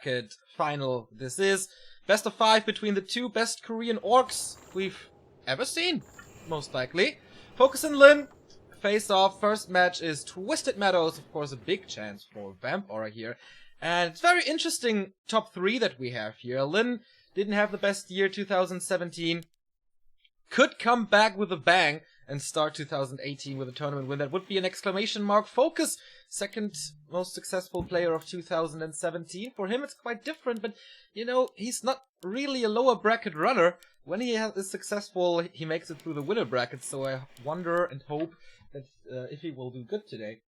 bracket final this is. Best of 5 between the two best Korean orcs we've ever seen, most likely. FoCuS and Lin face off. First match is Twisted Meadows, of course a big chance for Vamp Aura here. And it's very interesting top 3 that we have here. Lin didn't have the best year 2017. Could come back with a bang and start 2018 with a tournament win. That would be an exclamation mark. FoCuS, second most successful player of 2017. For him it's quite different, but you know, he's not really a lower bracket runner. When he is successful, he makes it through the winner bracket, so I wonder and hope that if he will do good today.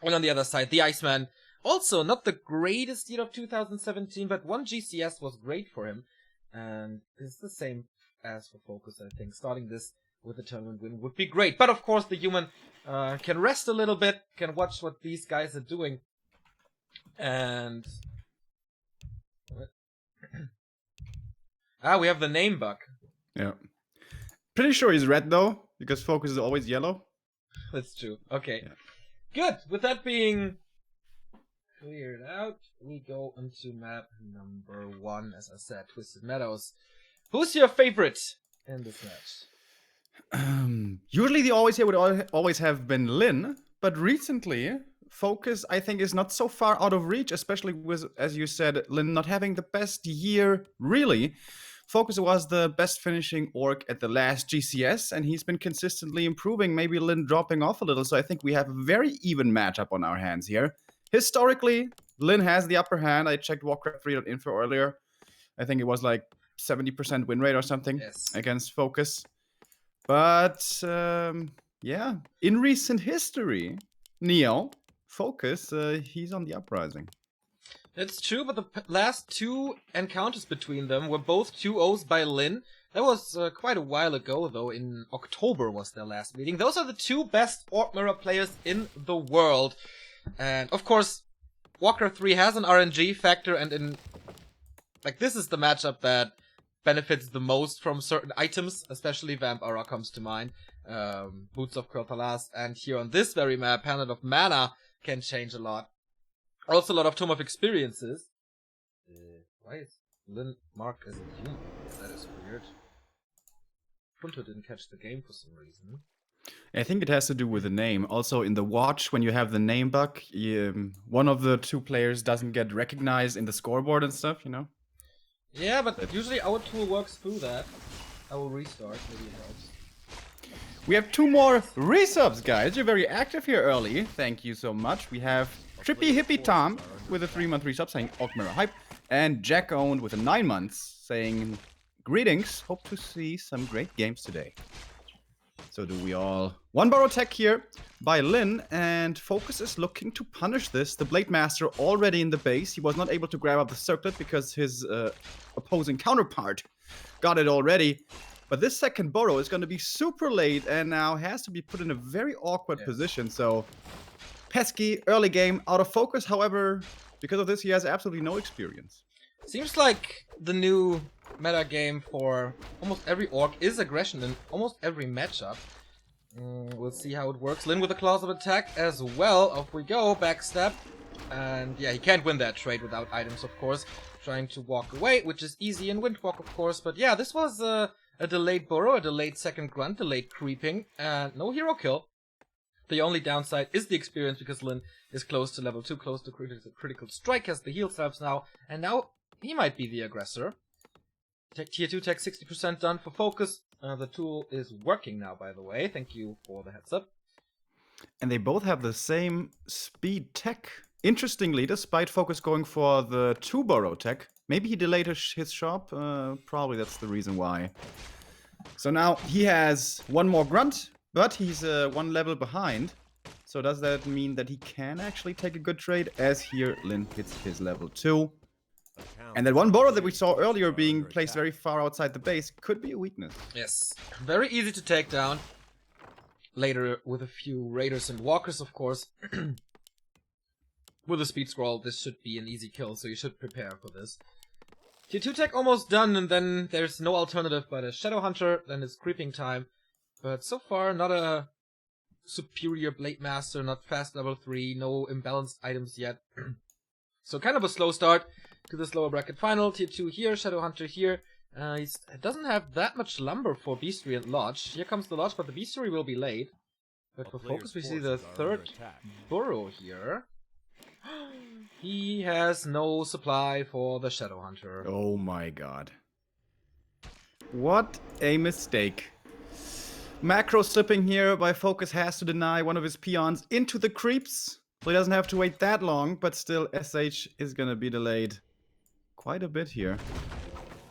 And on the other side, the Iceman, also not the greatest year of 2017, but one GCS was great for him. And it's the same as for FoCuS, I think. Starting this with a tournament win would be great. But of course, the human can rest a little bit, can watch what these guys are doing. And... we have the name bug. Yeah. Pretty sure he's red, though, because FoCuS is always yellow. That's true. Okay. Yeah. Good. With that being cleared out, we go into map number 1, as I said, Twisted Meadows. Who's your favorite in this match? Usually the always here would always have been Lin, but recently FoCuS I think is not so far out of reach, especially with, as you said, Lin not having the best year really. FoCuS was the best finishing orc at the last GCS, and he's been consistently improving, maybe Lin dropping off a little, so I think we have a very even matchup on our hands here. Historically, Lin has the upper hand. I checked Warcraft3.info earlier. I think it was like 70% win rate or something against FoCuS. But, yeah, in recent history, Neo, FoCuS, he's on the uprising. It's true, but the last 2 encounters between them were both 2-0s by Lin. That was quite a while ago, though. In October was their last meeting. Those are the 2 best Orc Mirror players in the world. And, of course, Warcraft 3 has an RNG factor, and this is the matchup that benefits the most from certain items, especially Vamp Aura comes to mind. Boots of Kurtalas, and here on this very map, Planet of Mana can change a lot. Also a lot of Tome of Experiences. Why is Lin marked as a human? That is weird. Punto didn't catch the game for some reason. I think it has to do with the name. Also, in the watch, when you have the name bug, one of the 2 players doesn't get recognized in the scoreboard and stuff, you know? Yeah, but usually our tool works through that. I will restart, maybe it helps. We have 2 more resubs, guys. You're very active here early. Thank you so much. We have Trippy Hippie Tom with a 3-month resub saying Orc Mirror Hype. And Jack Owned with a 9 months saying greetings. Hope to see some great games today. So do we all. 1 borrow tech here by Lin, and FoCuS is looking to punish this. The Blade Master already in the base. He was not able to grab up the circlet because his opposing counterpart got it already. But this second borrow is going to be super late and now has to be put in a very awkward position. So pesky early game out of focus. However, because of this, he has absolutely no experience. Seems like the new meta game for almost every orc is aggression in almost every matchup. We'll see how it works. Lin with a claws of attack as well. Off we go. Backstab. And yeah, he can't win that trade without items, of course. Trying to walk away, which is easy in Windwalk, of course. But yeah, this was a delayed burrow, a delayed second grunt, delayed creeping, and no hero kill. The only downside is the experience because Lin is close to level 2, close to critical strike, has the heal salves now, and now he might be the aggressor. Tier 2 tech 60% done for FoCuS. The tool is working now, by the way. Thank you for the heads up. And they both have the same speed tech. Interestingly, despite FoCuS going for the 2 borrow tech, maybe he delayed his shop. Probably that's the reason why. So now he has 1 more grunt, but he's 1 level behind. So does that mean that he can actually take a good trade? As here, Lin hits his level 2. And that 1 borrow that we saw earlier being placed very far outside the base could be a weakness. Yes, very easy to take down. Later with a few raiders and walkers, of course. With a speed scroll, this should be an easy kill, so you should prepare for this. Tier 2 tech almost done, and then there's no alternative but a Shadow Hunter, then it's creeping time. But so far, not a superior Blade Master, not fast level 3, no imbalanced items yet. So kind of a slow start. to this lower bracket final. Tier 2 here, Shadowhunter here. He doesn't have that much lumber for Beastery and Lodge. Here comes the Lodge, but the Beastery will be late. But for FoCuS, we see the third burrow here. He has no supply for the Shadowhunter. Oh my god. What a mistake. Macro slipping here by FoCuS has to deny one of his peons into the creeps. So he doesn't have to wait that long, but still SH is gonna be delayed quite a bit here.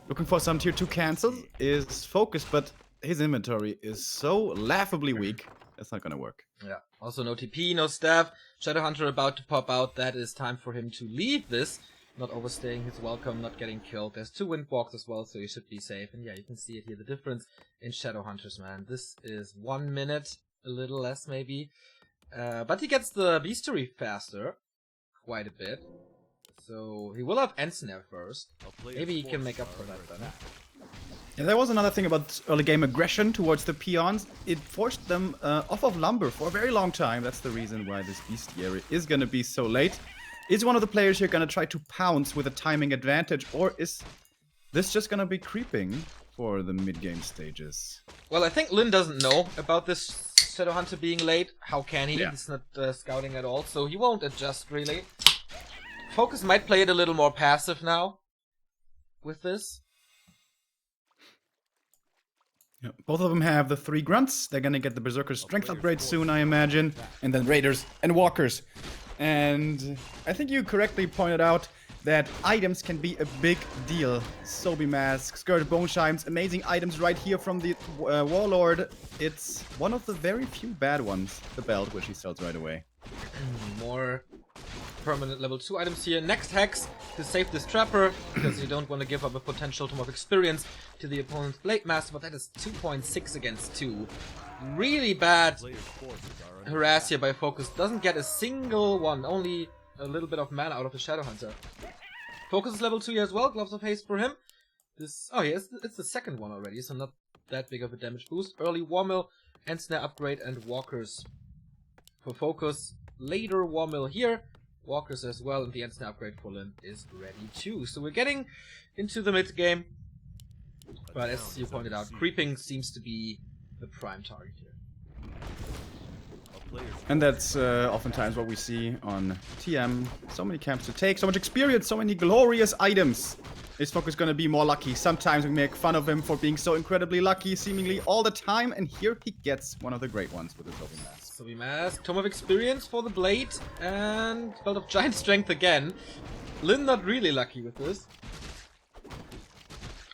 Looking for some tier 2 cancels is FoCuS, but his inventory is so laughably weak. That's not gonna work. Yeah. Also no TP, no staff. Shadowhunter about to pop out. That is time for him to leave this. Not overstaying his welcome, not getting killed. There's 2 windwalks as well, so he should be safe. And yeah, you can see it here, the difference in Shadowhunters, man. This is 1 minute, a little less maybe. But he gets the Beastery faster. Quite a bit. So he will have Ensnare first. Maybe he can make up for that then. Yeah, there was another thing about early game aggression towards the peons. It forced them off of lumber for a very long time. That's the reason why this bestiary is gonna be so late. Is one of the players here gonna try to pounce with a timing advantage, or is this just gonna be creeping for the mid-game stages? Well, I think Lin doesn't know about this Shadowhunter being late. How can he? Yeah. He's not scouting at all, so he won't adjust really. FoCuS might play it a little more passive now with this. Yeah, both of them have the 3 grunts. They're gonna get the Berserker's strength upgrade soon, I imagine. And then Raiders and Walkers. And I think you correctly pointed out that items can be a big deal. Sobi Mask, Skirt Bone Chimes, amazing items right here from the Warlord. It's one of the very few bad ones, the belt, which he sells right away. More permanent level 2 items here. Next Hex to save this Trapper, because you don't want to give up a potential Tome of Experience to the opponent's Blade Master, but that is 2.6 against 2. Really bad harass here by FoCuS. Doesn't get a single one, only a little bit of mana out of the Shadowhunter. FoCuS is level 2 here as well, Gloves of Haste for him. This, oh yeah, it's the second one already, so not that big of a damage boost. Early Warmill, Ensnare upgrade, and Walkers for FoCuS. Later Warmill here, Walkers as well, and the Ensnare upgrade for Lin is ready too. So we're getting into the mid game, but as you pointed out, creeping seems to be the prime target here. And that's oftentimes what we see on TM. So many camps to take, so much experience, so many glorious items. Is FoCuS gonna be more lucky? Sometimes we make fun of him for being so incredibly lucky, seemingly all the time, and here he gets one of the great ones with his Sobi Mask. Sobi Mask, Tome of Experience for the Blade, and Belt of Giant Strength again. Lin not really lucky with this.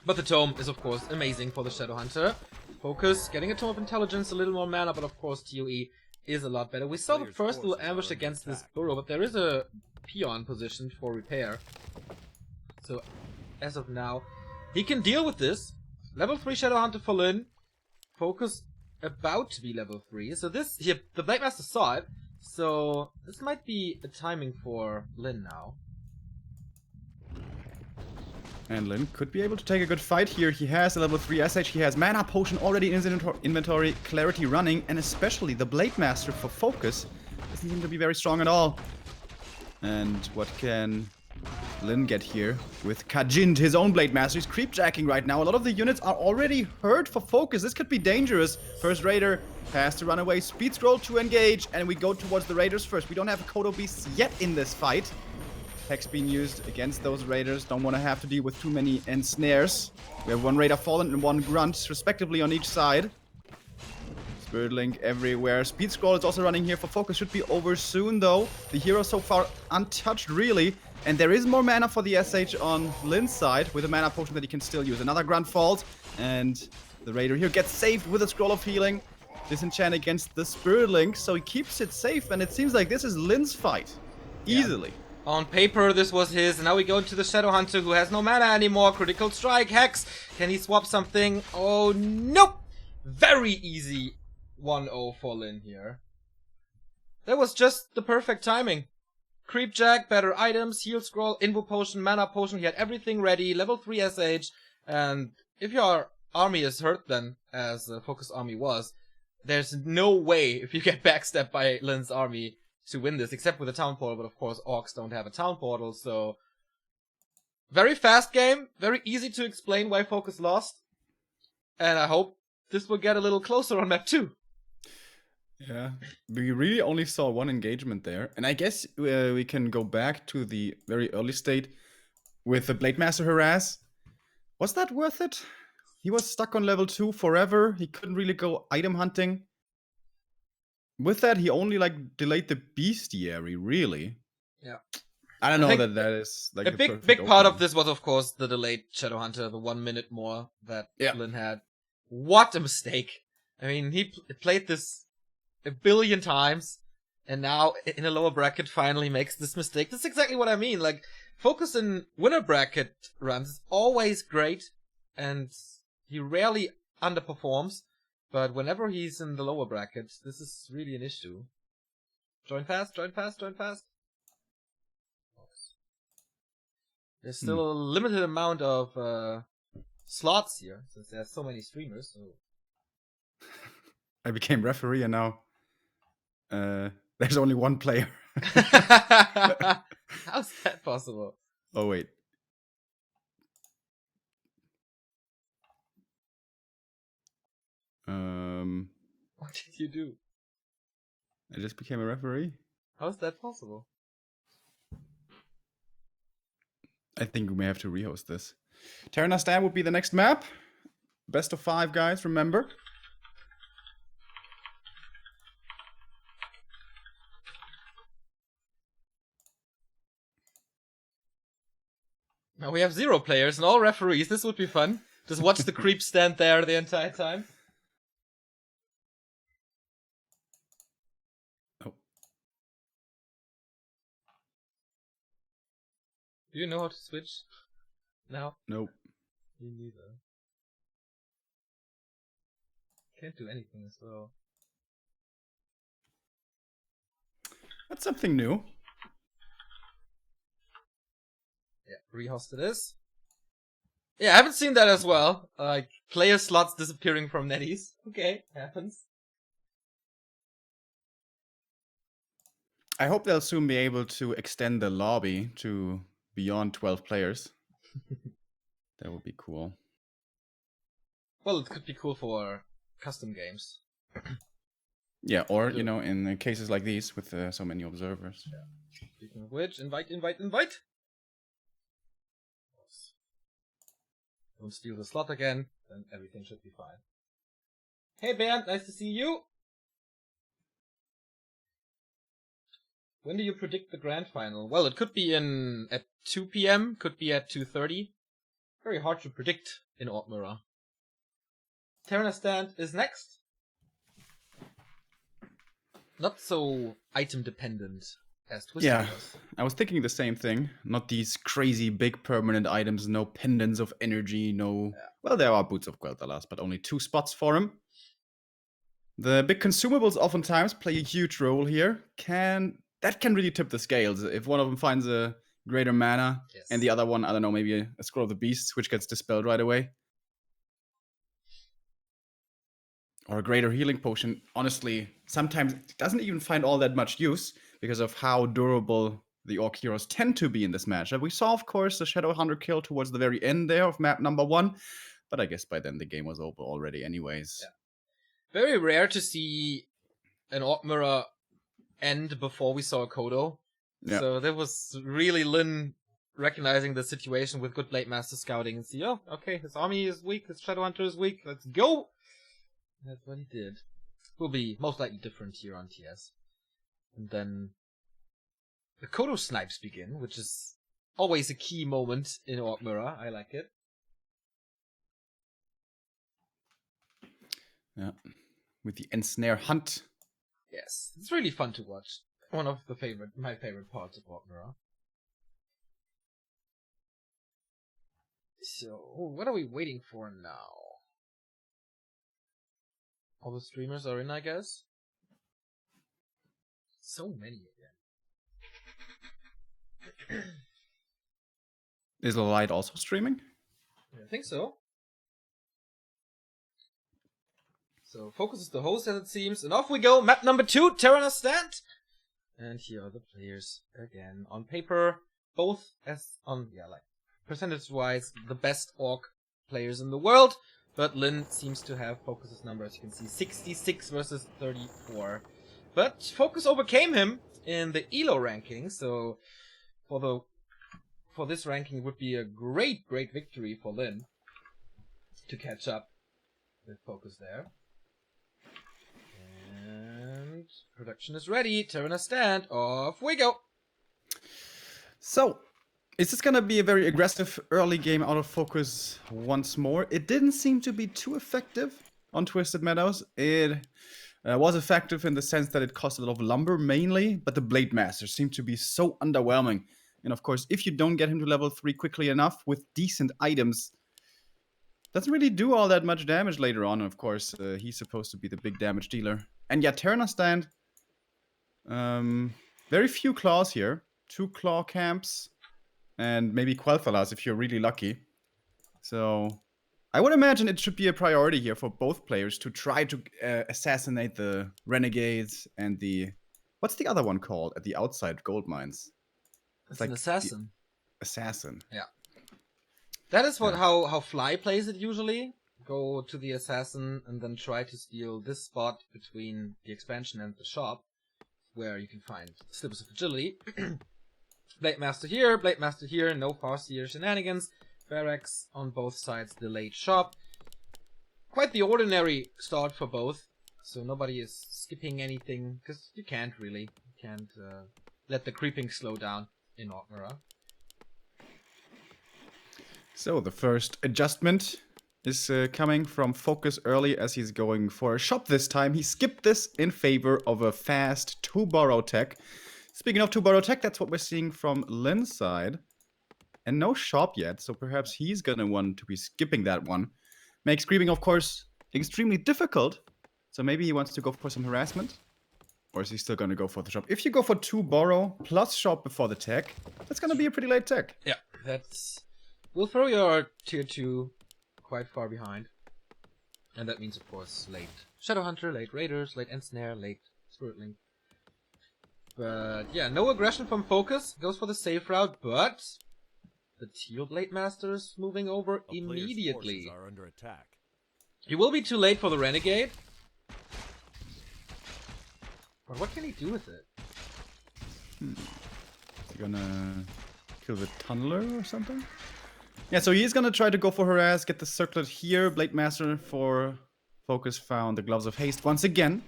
But the Tome is of course amazing for the Shadowhunter. FoCuS getting a Tome of Intelligence, a little more mana, but of course ToE is a lot better. We saw the first little ambush against this burrow, but there is a peon positioned for repair. So as of now, he can deal with this. Level 3 Shadowhunter for Lin. FoCuS about to be level 3. So this here, the Blade Master saw it. So this might be a timing for Lin now. And Lin could be able to take a good fight here. He has a level 3 SH, he has Mana Potion already in his inventory, Clarity running, and especially the Blade Master for FoCuS doesn't seem to be very strong at all. And what can Lin get here with Khajiit, his own Blade Master? He's creepjacking right now. A lot of the units are already hurt for FoCuS. This could be dangerous. First Raider has to run away. Speed Scroll to engage, and we go towards the Raiders first. We don't have Kodo Beasts yet in this fight. Hex being used against those Raiders. Don't want to have to deal with too many ensnares. We have 1 Raider fallen and 1 Grunt, respectively, on each side. Spirit Link everywhere. Speed Scroll is also running here for FoCuS. Should be over soon, though. The hero so far untouched, really. And there is more mana for the SH on Lin's side, with a Mana Potion that he can still use. Another Grunt falls, and the Raider here gets saved with a Scroll of Healing. Disenchant against the Spirit Link, so he keeps it safe, and it seems like this is Lin's fight. Easily. Yeah. On paper, this was his. Now we go into the Shadowhunter, who has no mana anymore. Critical Strike, Hex. Can he swap something? Oh, nope! Very easy 1-0 for Lin here. That was just the perfect timing. Creepjack, better items, Heal Scroll, Invo Potion, Mana Potion. He had everything ready. Level 3 SH. And if your army is hurt then, as the FoCuS army was, there's no way if you get backstabbed by Lin's army to win this, except with a town portal, but of course orcs don't have a town portal, so very fast game, very easy to explain why FoCuS lost. And I hope this will get a little closer on map 2. Yeah, we really only saw one engagement there. And I guess we can go back to the very early state with the Blade Master harass. Was that worth it? He was stuck on level 2 forever. He couldn't really go item hunting. With that, he only like delayed the bestiary, really. Yeah. I don't know that is like a big part of this was, of course, the delayed Shadowhunter, the 1 minute more that Lin had. What a mistake! I mean, he played this a billion times, and now in a lower bracket finally makes this mistake. That's exactly what I mean. Like, FoCuS in winner bracket runs is always great, and he rarely underperforms. But whenever he's in the lower bracket, this is really an issue. Join fast, join fast, join fast. There's still a limited amount of slots here, since there's so many streamers. So. I became referee and now there's only one player. How's that possible? Oh, wait. What did you do? I just became a referee. How's that possible? I think we may have to rehost this. Terranastan would be the next map. Best of 5, guys, remember? Now we have 0 players and all referees. This would be fun. Just watch the creep stand there the entire time. Oh. Do you know how to switch? No? Nope. Me neither. Can't do anything as well. That's something new. Yeah, rehost it is. Yeah, I haven't seen that as well. Like, player slots disappearing from netties. Okay, happens. I hope they'll soon be able to extend the lobby to beyond 12 players. That would be cool. Well, it could be cool for custom games. Yeah, or, you know, in cases like these with so many observers. Yeah. Speaking of which, invite! Don't steal the slot again, then everything should be fine. Hey Bernd, nice to see you! When do you predict the grand final? Well, it could be at 2 PM, could be at 2:30. Very hard to predict in Orc Mirror. Terranastan is next. Not so item dependent as Twisted was. I was thinking the same thing. Not these crazy big permanent items, no pendants of energy, no... Yeah. Well, there are Boots of Quel'Thalas, but only 2 spots for him. The big consumables oftentimes play a huge role here. That can really tip the scales. If one of them finds a greater mana, and the other one, I don't know, maybe a Scroll of the Beasts, which gets dispelled right away. Or a greater healing potion, honestly, sometimes it doesn't even find all that much use because of how durable the Orc heroes tend to be in this match. We saw, of course, the Shadowhunter kill towards the very end there of map number 1, but I guess by then the game was over already anyways. Yeah. Very rare to see an Orc Mirror end before we saw a Kodo. Yeah. So that was really Lin recognizing the situation with good Blade Master scouting and see, oh, okay, his army is weak, his Shadowhunter is weak, let's go! That's what he did. Will be most likely different here on TS. And then the Kodo snipes begin, which is always a key moment in Orc Mirror. I like it. Yeah. With the Ensnare hunt. Yes. It's really fun to watch. One of my favorite parts of Orc Mirror. So, what are we waiting for now? All the streamers are in, I guess. So many again. Is the light also streaming? I think so. So FoCuS is the host, as it seems, and off we go. Map number 2, Terranastan. And here are the players again. On paper, both as on like percentage-wise, the best Orc players in the world. But Lin seems to have FoCuS's number, as you can see, 66 versus 34. But FoCuS overcame him in the ELO ranking, so for this ranking it would be a great victory for Lin to catch up with FoCuS there. And production is ready. Terran stand. Off we go. So, is this gonna be a very aggressive early game out of FoCuS once more? It didn't seem to be too effective on Twisted Meadows. It was effective in the sense that it cost a lot of lumber mainly, but the Blade Master seemed to be so underwhelming. And of course, if you don't get him to level 3 quickly enough with decent items, doesn't really do all that much damage later on. Of course, he's supposed to be the big damage dealer. And yeah, Terran stand. Very few claws here. 2 claw camps. And maybe Quel'Thalas if you're really lucky. So I would imagine it should be a priority here for both players to try to assassinate the renegades and the... What's the other one called at the outside gold mines? It's like an assassin. Assassin. Yeah. That is what how Fly plays it usually. Go to the assassin and then try to steal this spot between the expansion and the shop, where you can find slippers of agility. Blade Master here, no Farseer shenanigans. Barracks on both sides, delayed shop. Quite the ordinary start for both, so nobody is skipping anything, because you can't really. You can't let the creeping slow down in Orkmira. So the first adjustment is coming from FoCuS early as he's going for a shop this time. He skipped this in favor of a fast 2-borrow tech. Speaking of 2-borrow tech, that's what we're seeing from Lin's side. And no shop yet, so perhaps he's gonna want to be skipping that one. Makes creeping, of course, extremely difficult. So maybe he wants to go for some harassment. Or is he still gonna go for the shop? If you go for 2-borrow plus shop before the tech, that's gonna be a pretty late tech. Yeah, that's... We'll throw your tier 2 quite far behind. And that means, of course, late Shadowhunter, late Raiders, late Ensnare, late Spirit Link. But yeah, no aggression from FoCuS. Goes for the safe route, but the Teal Blade Master is moving over immediately. Are under attack. He will be too late for the Renegade. But what can he do with it? Is he gonna kill the Tunneler or something? Yeah, so he's gonna try to go for harass, get the circlet here. Blade Master for FoCuS found the Gloves of Haste once again.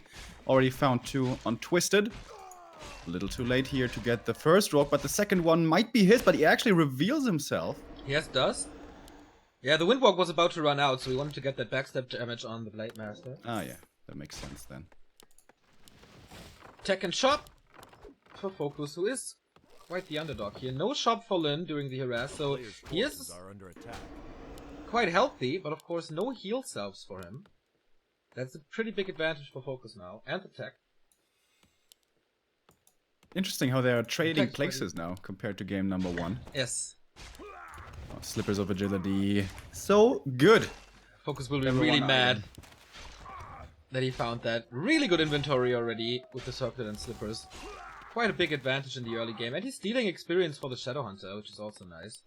Already found 2 on Twisted. A little too late here to get the first rock, but the second one might be his, but he actually reveals himself. Yes, does. Yeah, the Windwalk was about to run out, so we wanted to get that backstep damage on the Blade Master. Ah, yeah, that makes sense then. Tech and shop for FoCuS, who is quite the underdog here. No shop for Lin during the harass, so he is quite healthy, but of course no heal selves for him. That's a pretty big advantage for FoCuS now, and the tech. Interesting how they are trading places now compared to game number 1. Yes. Oh, slippers of agility. So good. FoCuS will be really mad that he found that really good inventory already with the circlet and slippers. Quite a big advantage in the early game, and he's stealing experience for the Shadowhunter, which is also nice.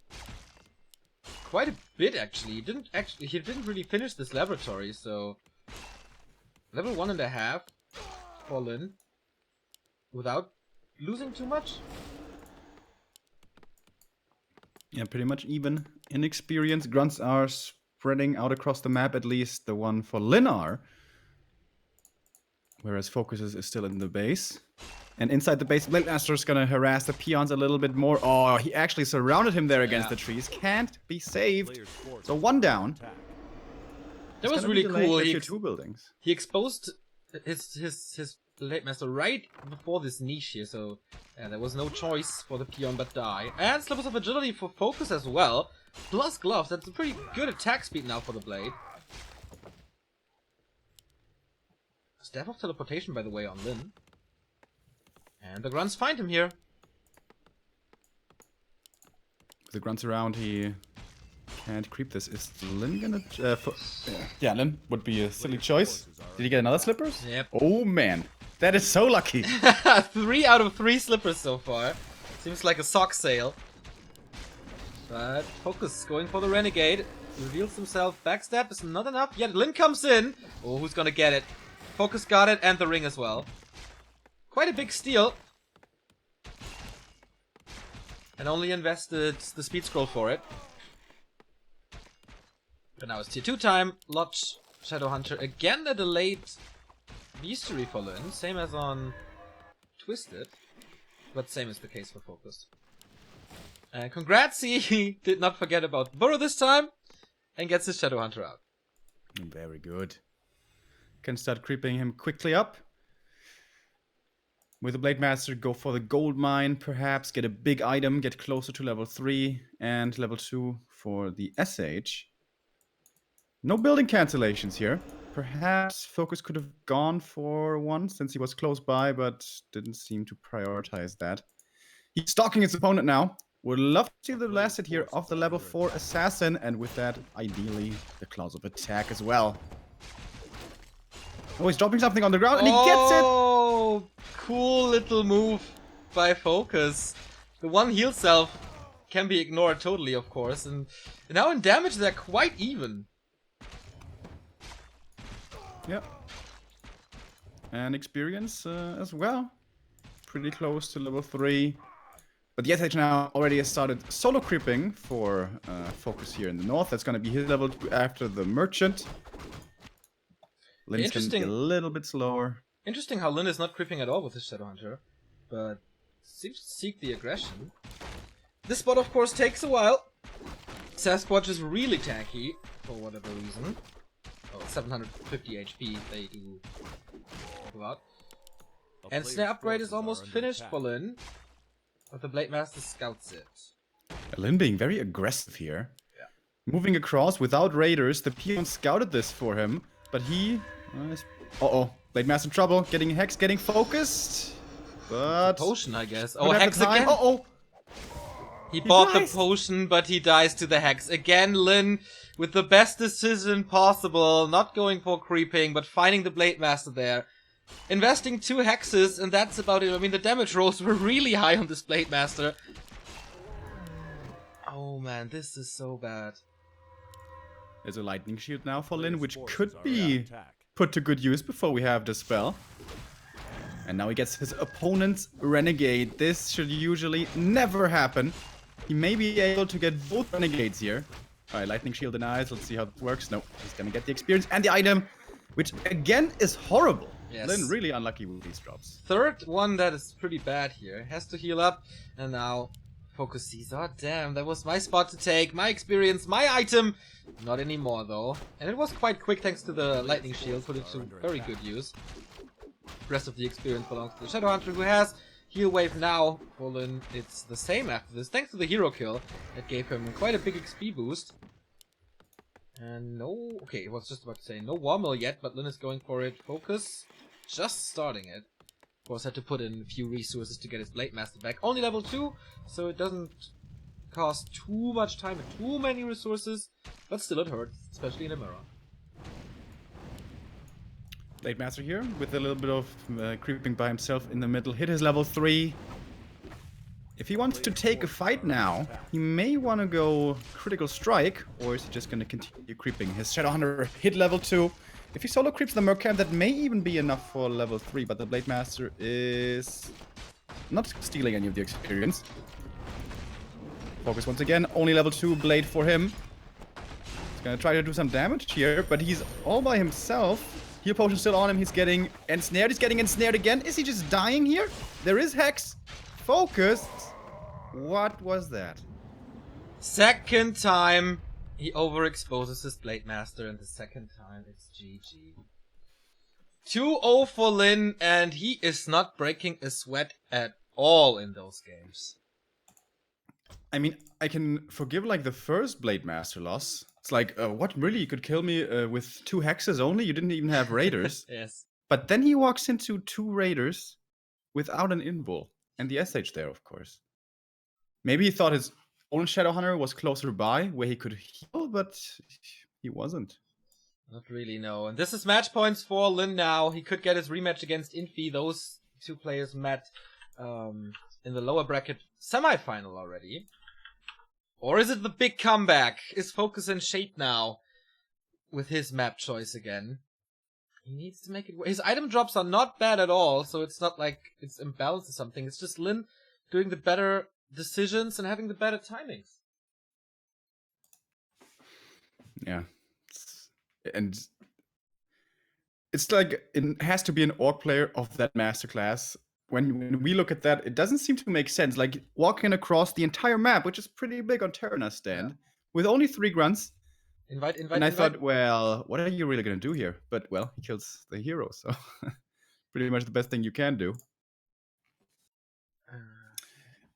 Quite a bit actually. He didn't really finish this laboratory, so level 1.5 for Lin without losing too much. Yeah, pretty much even in experience. Grunts are spreading out across the map, at least the one for Lin are. Whereas FoCuS is still in the base. And inside the base, Blade Master is gonna harass the peons a little bit more. Oh, he actually surrounded him there against the trees. Can't be saved. So 1 down. That was really cool. He exposed his Blade Master right before this niche here, so yeah, there was no choice for the peon but die. And Slippers of Agility for FoCuS as well. Plus gloves, that's a pretty good attack speed now for the blade. Staff of Teleportation, by the way, on Lin. And the grunts find him here. With the grunts around, he can't creep this. Is Lin gonna... yeah, Lin would be a silly choice. Did he get another slippers? Yep. Oh, man. That is so lucky. 3 out of 3 slippers so far. Seems like a sock sale. But FoCuS going for the Renegade. Reveals himself. Backstab is not enough yet. Lin comes in. Oh, who's gonna get it? FoCuS got it and the ring as well. Quite a big steal. And only invested the speed scroll for it. But now it's tier 2 time. Lodge Shadowhunter. Again a delayed Bestiary for Lin. Same as on Twisted. But same is the case for FoCuS. And congrats, he did not forget about Burrow this time. And gets his Shadowhunter out. Very good. Can start creeping him quickly up. With the Blade Master, go for the gold mine, perhaps. Get a big item, get closer to level 3. And level 2 for the SH. No building cancellations here. Perhaps FoCuS could have gone for one since he was close by, but didn't seem to prioritize that. He's stalking his opponent now. Would love to see the last hit here of the level 4 assassin, and with that, ideally, the claws of attack as well. Oh, he's dropping something on the ground, and he gets it! Oh, cool little move by FoCuS. The one heal self can be ignored totally, of course, and now in damage they're quite even. Yep. And experience as well. Pretty close to level 3. But the SH now already has started solo creeping for FoCuS here in the north. That's going to be his level 2 after the merchant. Lin's going to be a little bit slower. Interesting how Lin is not creeping at all with his Shadowhunter, but seems to seek the aggression. This spot, of course, takes a while. Sasquatch is really tanky, for whatever reason. Oh, 750 HP, they do talk about. And Snare upgrade is almost finished for Lin, but the Blade Master scouts it. Lin being very aggressive here. Yeah. Moving across without raiders, the peon scouted this for him, but he is... Uh-oh, Blade Master in trouble, getting Hex, getting focused, but... Potion, I guess. Oh, Hex again? Uh-oh! He bought the potion, but he dies to the Hex. Again, Lin, with the best decision possible, not going for creeping, but finding the Blade Master there. Investing 2 hexes, and that's about it. I mean, the damage rolls were really high on this Blade Master. Oh man, this is so bad. There's a lightning shield now for Lin, which could be put to good use before we have the spell. And now he gets his opponent's Renegade. This should usually never happen. He may be able to get both Renegades here. Alright, lightning shield denies. Let's see how this works. No, he's gonna get the experience and the item, which again is horrible. Yes. Lin really unlucky with these drops. Third one that is pretty bad here. Has to heal up, and now FoCuS sees, oh damn, that was my spot to take, my experience, my item. Not anymore though. And it was quite quick thanks to the lightning shield, put it to very good use. The rest of the experience belongs to the Shadowhunter, who has heal wave now. For Lin, it's the same after this, thanks to the hero kill that gave him quite a big XP boost. And no, okay, I was just about to say no war mill yet, but Lin is going for it. FoCuS just starting it. Of course, had to put in a few resources to get his Blade Master back. Only level 2, so it doesn't cost too much time and too many resources, but still it hurts, especially in a mirror. Blade Master here with a little bit of creeping by himself in the middle. Hit his level 3. If he wants to take a fight now, he may want to go critical strike, or is he just going to continue creeping? His Shadowhunter hit level 2. If he solo creeps the Mercamp, that may even be enough for level 3, but the Blade Master is not stealing any of the experience. FoCuS once again, only level 2 blade for him. He's gonna try to do some damage here, but he's all by himself. Heal potion still on him, he's getting ensnared, he's getting ensnared again. Is he just dying here? There is Hex. FoCuS. What was that? Second time he overexposes his Blade Master, and the second time it's GG. 2-0 for Lin, and he is not breaking a sweat at all in those games. I mean, I can forgive like the first Blade Master loss. It's like, what, really? You could kill me with 2 hexes only? You didn't even have raiders. Yes. But then he walks into 2 raiders without an invul. And the SH there, of course. Maybe he thought his own Shadowhunter was closer by, where he could heal, but he wasn't. Not really, no. And this is match points for Lin now. He could get his rematch against Infi. Those 2 players met in the lower bracket semi-final already. Or is it the big comeback? Is FoCuS in shape now? With his map choice again. He needs to make it work. His item drops are not bad at all, so it's not like it's imbalanced or something. It's just Lin doing the better decisions and having the better timings. Yeah. And it's like it has to be an orc player of that masterclass. When we look at that, it doesn't seem to make sense. Like walking across the entire map, which is pretty big on Terrana's stand, with only 3 grunts. And I thought, well, what are you really gonna do here? But well, he kills the hero, so pretty much the best thing you can do.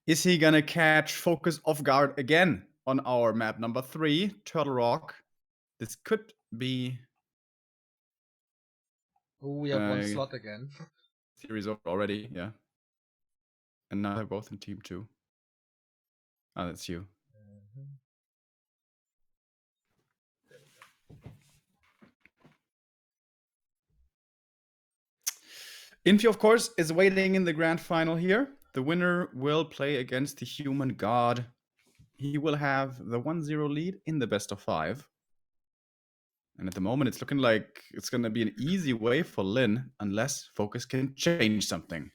Is he gonna catch FoCuS off guard again on our map number 3, Turtle Rock? This could be. Oh, we have 1 slot again. Series over already, yeah. And now they're both in team 2. Oh, that's you. Infi, of course, is waiting in the grand final here. The winner will play against the human god. He will have the 1-0 lead in the best of 5. And at the moment, it's looking like it's going to be an easy way for Lin, unless FoCuS can change something.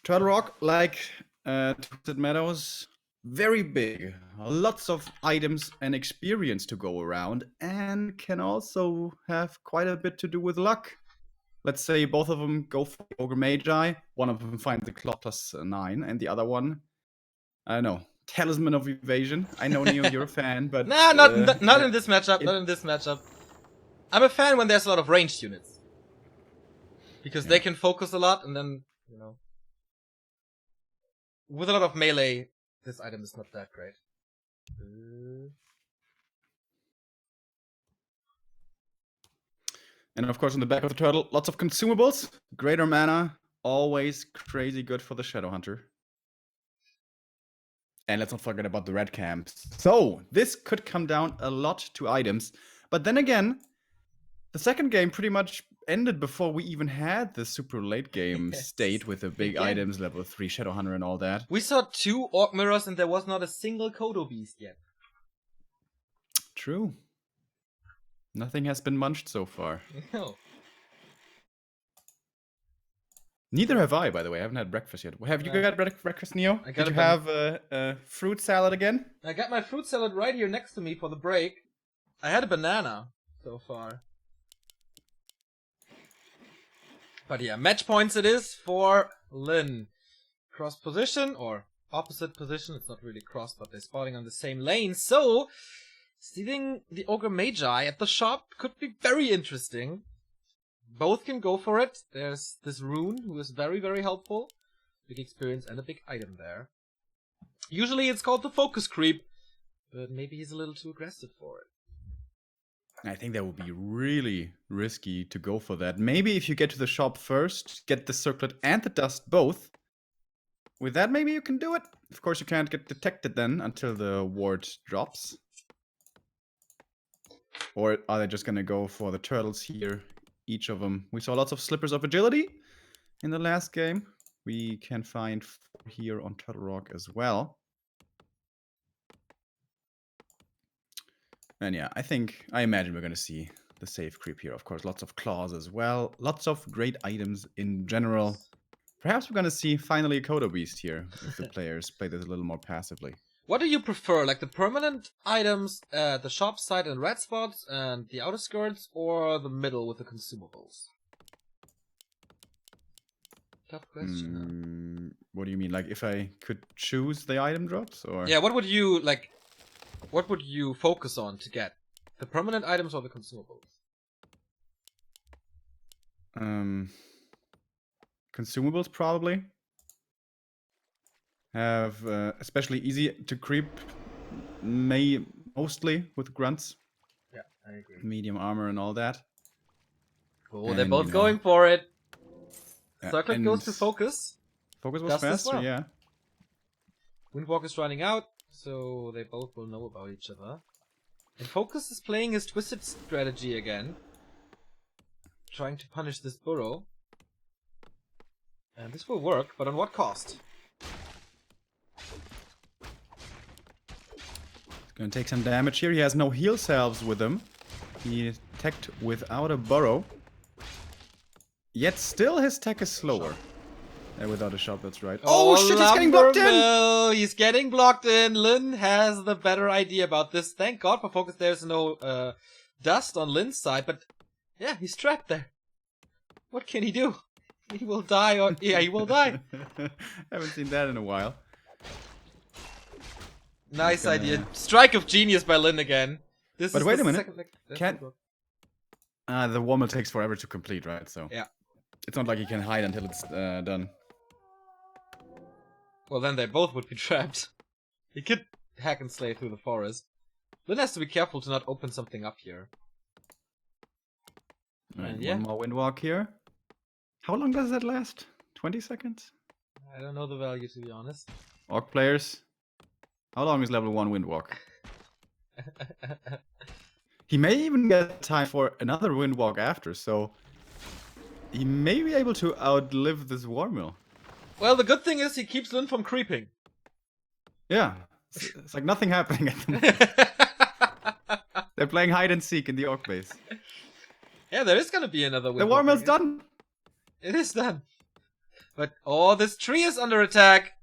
Turtle Rock, like Twisted Meadows, very big. Lots of items and experience to go around, and can also have quite a bit to do with luck. Let's say both of them go for Ogre Magi. One of them finds the Claw +9, and the other one, I don't know, Talisman of Evasion. I know, Neo, you're a fan, but nah, not in this matchup. Not in this matchup. I'm a fan when there's a lot of ranged units, because they can focus a lot, and then with a lot of melee, this item is not that great. And of course, on the back of the turtle, lots of consumables. Greater mana, always crazy good for the Shadow Hunter. And let's not forget about the red camps. So, this could come down a lot to items. But then again, the second game pretty much ended before we even had the super late game state with the big items, level 3 Shadow Hunter and all that. We saw 2 Orc Mirrors and there was not a single Kodo Beast yet. True. Nothing has been munched so far. No. Neither have I, by the way. I haven't had breakfast yet. Have you got breakfast, Neo? Did you have a fruit salad again? I got my fruit salad right here next to me for the break. I had a banana so far. But yeah, match points it is for Lin. Cross position, or opposite position. It's not really cross, but they're spotting on the same lane. So, stealing the Ogre Magi at the shop could be very interesting. Both can go for it. There's this Rune, who is very, very helpful. Big experience and a big item there. Usually it's called the FoCuS creep, but maybe he's a little too aggressive for it. I think that would be really risky to go for that. Maybe if you get to the shop first, get the circlet and the dust both. With that, maybe you can do it. Of course, you can't get detected then until the ward drops. Or are they just going to go for the turtles here? Each of them. We saw lots of Slippers of Agility in the last game. We can find 4 here on Turtle Rock as well. And yeah, I imagine we're going to see the safe creep here. Of course, lots of claws as well. Lots of great items in general. Perhaps we're going to see finally a Kodo Beast here if the players play this a little more passively. What do you prefer? Like the permanent items at the shop side and red spots and the outer skirts, or the middle with the consumables? Tough question. What do you mean? Like if I could choose the item drops, or? Yeah, what would you like? What would you focus on to get? The permanent items or the consumables? Consumables probably. Have especially easy to creep, mostly with grunts. Yeah, I agree. Medium armor and all that. Oh, they're both going for it. Yeah, Circlet goes to FoCuS. FoCuS was Dust as faster, well. yeah. Windwalk is running out, so they both will know about each other. And FoCuS is playing his twisted strategy again. Trying to punish this burrow. And this will work, but on what cost? Gonna take some damage here. He has no heal salves with him. He teched without a burrow. Yet still his tech is slower. Without a shot, that's right. Oh shit, he's getting blocked in! He's getting blocked in. Lin has the better idea about this. Thank God for FoCuS there's no dust on Lin's side, but yeah, he's trapped there. What can he do? He will die or... yeah, he will die. Haven't seen that in a while. Nice idea. Strike of genius by Lin again. But wait a minute. Can't... the womble takes forever to complete, right? So yeah. It's not like he can hide until it's done. Well, then they both would be trapped. He could hack and slay through the forest. Lin has to be careful to not open something up here. Right, yeah. One more windwalk here. How long does that last? 20 seconds? I don't know the value, to be honest. Orc players, how long is level 1 windwalk? He may even get time for another windwalk after, so he may be able to outlive this war mill. Well, the good thing is he keeps Lin from creeping. Yeah, it's like nothing happening at the moment. They're playing hide and seek in the orc base. Yeah, there is gonna be another windwalk. The war mill's done. It is done. But, oh, this tree is under attack.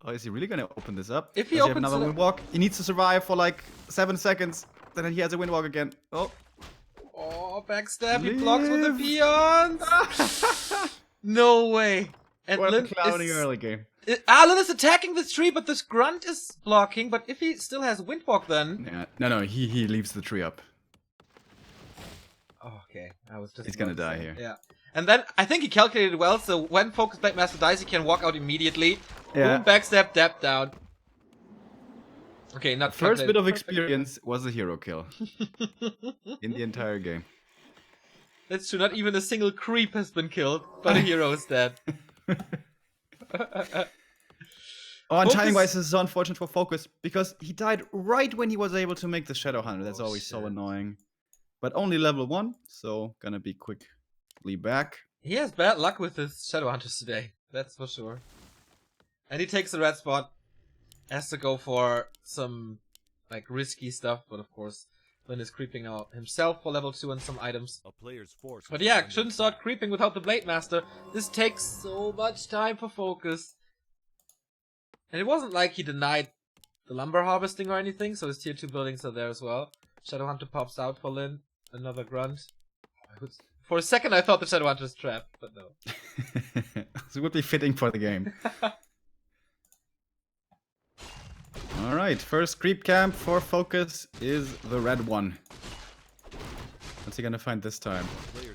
Oh, is he really gonna open this up? If he opens another windwalk, he needs to survive for like 7 seconds. Then he has a windwalk again. Oh. Oh, backstab. He blocks with the peons. No way. And what Lin a clowning early game. Lin is attacking this tree, but this grunt is blocking. But if he still has windwalk, then... yeah. No, he leaves the tree up. Oh, okay. I was just... he's gonna die here. Yeah. And then, I think he calculated well, so when FoCuS Black Master dies, he can walk out immediately. Yeah. Boom, backstab, dab down. Okay, not first bit of experience was a hero kill. In the entire game. That's true, not even a single creep has been killed, but a hero is dead. Oh, and timing-wise, this is so unfortunate for FoCuS, because he died right when he was able to make the Shadow Hunter. That's always so annoying. But only level 1, so gonna be quickly back. He has bad luck with his Shadow Hunters today, that's for sure. And he takes the red spot. Has to go for some, like, risky stuff, but of course, Lin is creeping out himself for level 2 and some items. But yeah, shouldn't start creeping without the Blade Master. This takes so much time for FoCuS. And it wasn't like he denied the lumber harvesting or anything, so his tier 2 buildings are there as well. Shadow Hunter pops out for Lin. Another grunt. For a second I thought the Shadow Hunter is trapped, but no. It would be fitting for the game. Alright, first creep camp for FoCuS is the red one. What's he gonna find this time?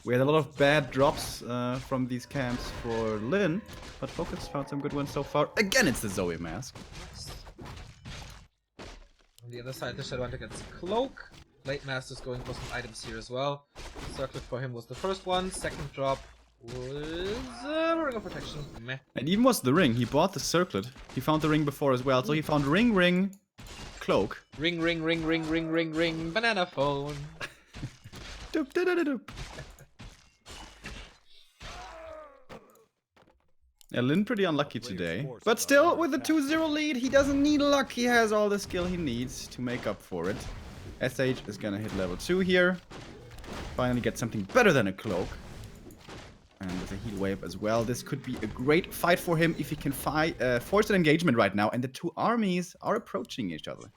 We had a lot of bad drops from these camps for Lin, but FoCuS found some good ones so far. Again, it's the Zoe mask. On the other side, the Shadow Hunter gets Cloak. Blade Master's going for some items here as well. Circlet for him was the first one. Second drop was Ring of Protection. Meh. And even was the ring. He bought the circlet. He found the ring before as well. So he found ring, cloak. Ring, banana phone. Doop, doop, doop, doop. Yeah, Lin pretty unlucky today. But still, with a 2-0 lead, he doesn't need luck. He has all the skill he needs to make up for it. SH is gonna hit level 2 here. Finally get something better than a cloak. And with a heal wave as well. This could be a great fight for him if he can force an engagement right now. And the two armies are approaching each other.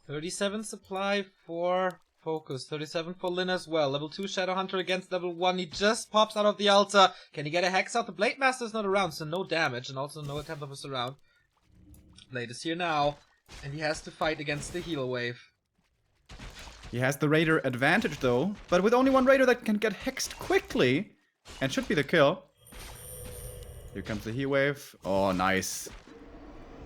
37 supply for FoCuS. 37 for Lin as well. Level 2 Shadow Hunter against level 1. He just pops out of the altar. Can he get a hex out? The Blade Master is not around, so no damage. And also no attempt of a surround. Blade is here now. And he has to fight against the heal wave. He has the Raider advantage though. But with only one Raider that can get hexed quickly. And should be the kill. Here comes the heat wave. Oh, nice.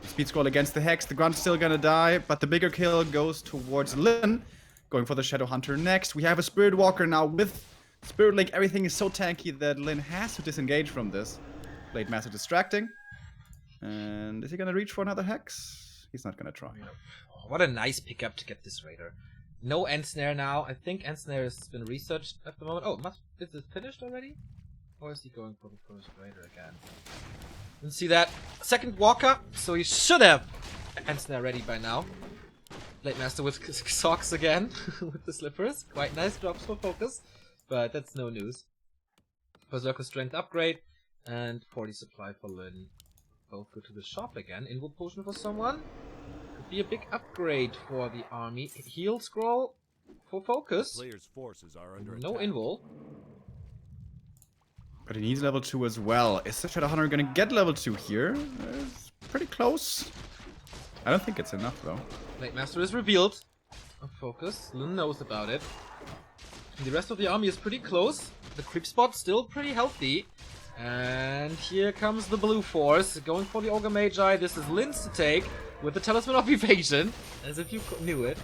Speed scroll against the hex. The grunt's still gonna die, but the bigger kill goes towards Lin. Going for the Shadow Hunter next. We have a Spirit Walker now with Spirit Link. Everything is so tanky that Lin has to disengage from this. Blade Master distracting. And is he gonna reach for another hex? He's not gonna try. Oh, what a nice pickup to get this Raider. No End Snare now. I think End Snare has been researched at the moment. Oh, is it finished already? Or is he going for the first Raider again? Didn't see that. Second Walker, so he should have End Snare ready by now. Blade Master with socks again, with the slippers. Quite nice drops for FoCuS, but that's no news. Berserker Strength upgrade, and 40 supply for Lin. Both go to the shop again. Invul Potion for someone. Could be a big upgrade for the army. Heal Scroll for FoCuS. Player's forces are under No attack. Invul. But he needs level 2 as well. Is the Shadowhunter gonna get level 2 here? It's pretty close. I don't think it's enough though. Blade Master is revealed on FoCuS. Lin knows about it. And the rest of the army is pretty close. The creep spot still pretty healthy. And here comes the blue force, going for the Ogre Magi. This is Lin's to take, with the Talisman of Evasion, as if you knew it.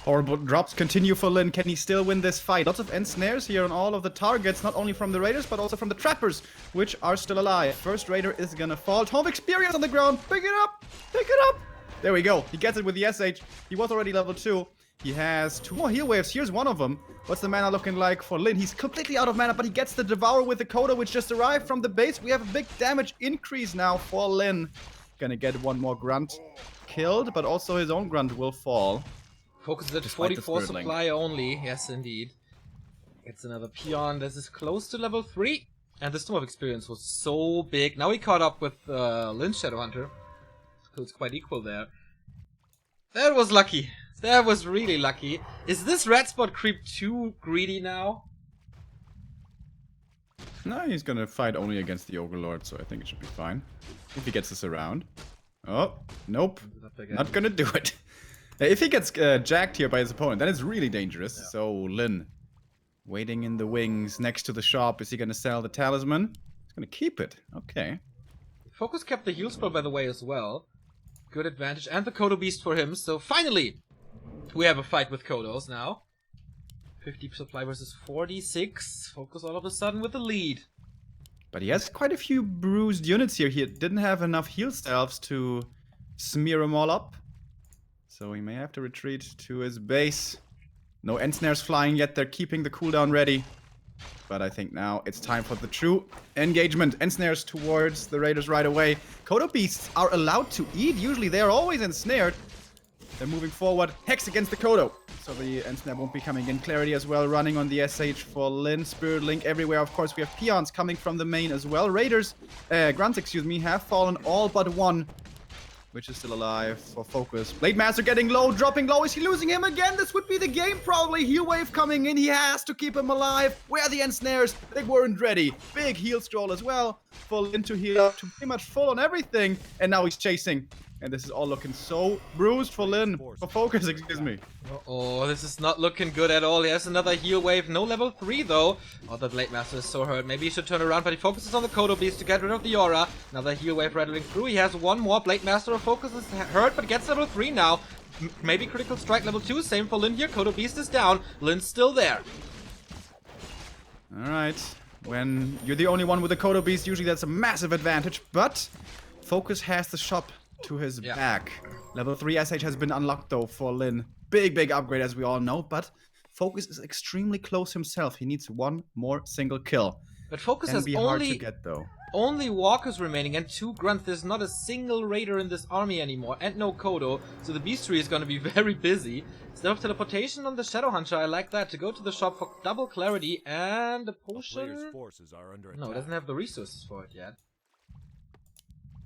Horrible drops continue for Lin. Can he still win this fight? Lots of end snares here on all of the targets, not only from the Raiders, but also from the Trappers, which are still alive. First Raider is gonna fall. Tom Experience on the ground. Pick it up! Pick it up! There we go. He gets it with the SH. He was already level 2. He has 2 more heal waves. Here's one of them. What's the mana looking like for Lin? He's completely out of mana, but he gets the Devour with the Coda, which just arrived from the base. We have a big damage increase now for Lin. Gonna get one more Grunt killed, but also his own Grunt will fall. FoCuS is at Despite the 44 Spirit Link. supply only. Yes, indeed. Gets another Peon. This is close to level 3. And the Storm of Experience was so big. Now he caught up with Lin's Shadowhunter. So it's quite equal there. That was lucky. That was really lucky. Is this red spot creep too greedy now? No, he's gonna fight only against the Ogre Lord, so I think it should be fine. If he gets this around. Oh, nope. Not gonna do it. If he gets jacked here by his opponent, then it's really dangerous. Yeah. So, Lin, waiting in the wings next to the shop. Is he gonna sell the talisman? He's gonna keep it. Okay. FoCuS kept the heal spell, by the way, as well. Good advantage. And the Kodo Beast for him. So finally, we have a fight with Kodos now. 50 supply versus 46. FoCuS all of a sudden with the lead. But he has quite a few bruised units here. He didn't have enough heal salves to smear them all up. So he may have to retreat to his base. No end snares flying yet. They're keeping the cooldown ready. But I think now it's time for the true engagement. End snares towards the Raiders right away. Kodo Beasts are allowed to eat. Usually they are always ensnared. They're moving forward. Hex against the Kodo. So the end snare won't be coming in. Clarity as well running on the SH for Lin. Spirit Link everywhere. Of course, we have peons coming from the main as well. Raiders, grunts, excuse me, have fallen all but one, which is still alive for FoCuS. Blade Master getting low, dropping low. Is he losing him again? This would be the game probably. Heal wave coming in. He has to keep him alive. Where are the end snares? They weren't ready. Big heal scroll as well for Lin to heal up to pretty much full on everything. And now he's chasing. And this is all looking so bruised for Lin. For FoCuS, excuse me. Oh, this is not looking good at all. He has another heal wave. No level 3 though. Oh, the Blade Master is so hurt. Maybe he should turn around, but he focuses on the Kodo Beast to get rid of the aura. Another heal wave rattling through. He has one more. Blade Master of FoCuS is hurt, but gets level 3 now. Maybe critical strike level 2. Same for Lin here. Kodo Beast is down. Lin's still there. Alright. When you're the only one with the Kodo Beast, usually that's a massive advantage. But FoCuS has the shop to his back. Level 3 SH has been unlocked though for Lin. Big upgrade as we all know, but FoCuS is extremely close himself. He needs one more single kill. But FoCuS has hard to get though. Only walkers remaining and 2 grunts. There's not a single raider in this army anymore, and no Kodo, so the beast tree is going to be very busy. Instead of teleportation on the Shadowhunter, I like that, to go to the shop for double clarity and a potion. Forces are under No, it doesn't have the resources for it yet.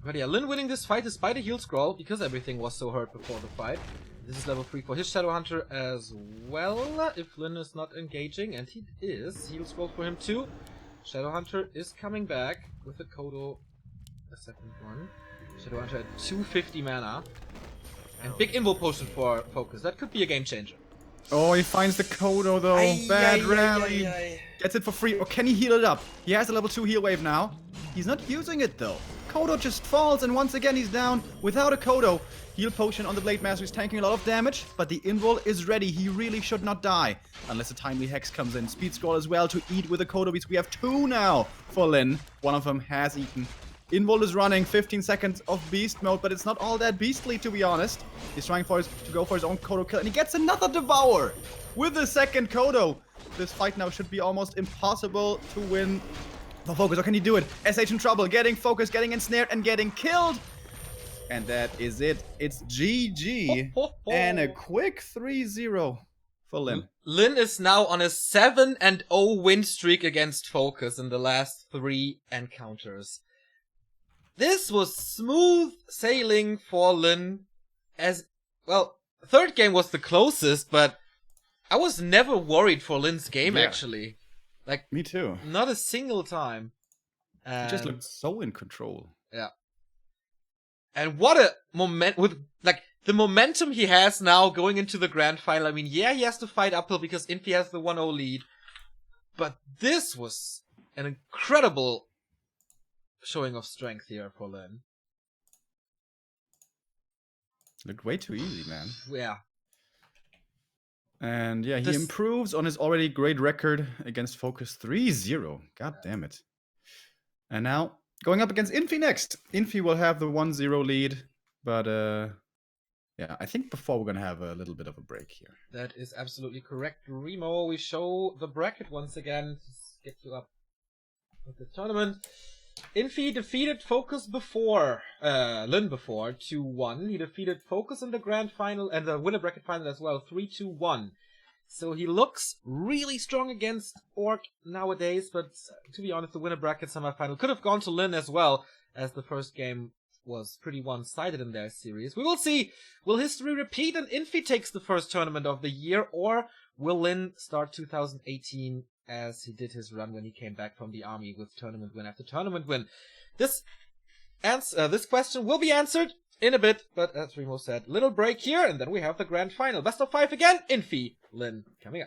But yeah, Lin winning this fight despite a heal scroll, because everything was so hurt before the fight. This is level 3 for his Shadowhunter as well, if Lin is not engaging, and he is. Heal scroll for him too. Shadowhunter is coming back with the Kodo, a second one. Shadowhunter at 250 mana. And big Invul Potion for FoCuS. That could be a game changer. Oh, he finds the Kodo though. Bad rally. Gets it for free. Or can he heal it up? He has a level 2 heal wave now. He's not using it though. Kodo just falls, and once again he's down without a Kodo. Heal potion on the Blade Master is tanking a lot of damage, but the Invul is ready. He really should not die unless a timely Hex comes in. Speed scroll as well to eat with the Kodo Beast. We have 2 now for Lin. One of them has eaten. Invul is running 15 seconds of beast mode, but it's not all that beastly to be honest. He's trying to go for his own Kodo kill, and he gets another Devour with the second Kodo. This fight now should be almost impossible to win. For FoCuS, how can he do it? SH in trouble, getting FoCuS, getting ensnared and getting killed. And that is it. It's GG. And a quick 3-0 for Lin. Lin is now on a 7-0 win streak against FoCuS in the last 3 encounters. This was smooth sailing for Lin. As well, third game was the closest, but I was never worried for Lin's game, actually. Like, me too. Not a single time. He just looked so in control. Yeah. And what a the momentum he has now going into the grand final. I mean, yeah, he has to fight uphill because Infi has the 1-0 lead. But this was an incredible showing of strength here for Lin. Looked way too easy, man. Yeah. And yeah, he improves on his already great record against FoCuS 3-0. God damn it. And now, going up against Infi next. Infi will have the 1-0 lead. But, yeah, I think before we're going to have a little bit of a break here. That is absolutely correct, Remo. We show the bracket once again. Just get you up with the tournament. Infi defeated FoCuS before, Lin before, 2-1. He defeated FoCuS in the grand final and the winner bracket final as well, 3-2-1. So he looks really strong against Orc nowadays, but to be honest, the winner bracket semifinal could have gone to Lin as well, as the first game was pretty one-sided in their series. We will see, will history repeat and Infi takes the first tournament of the year, or will Lin start 2018 as he did his run when he came back from the army with tournament win after tournament win? This question will be answered in a bit, but as Remo said, little break here, and then we have the grand final. Best of 5 again, Infi, Lin, coming up.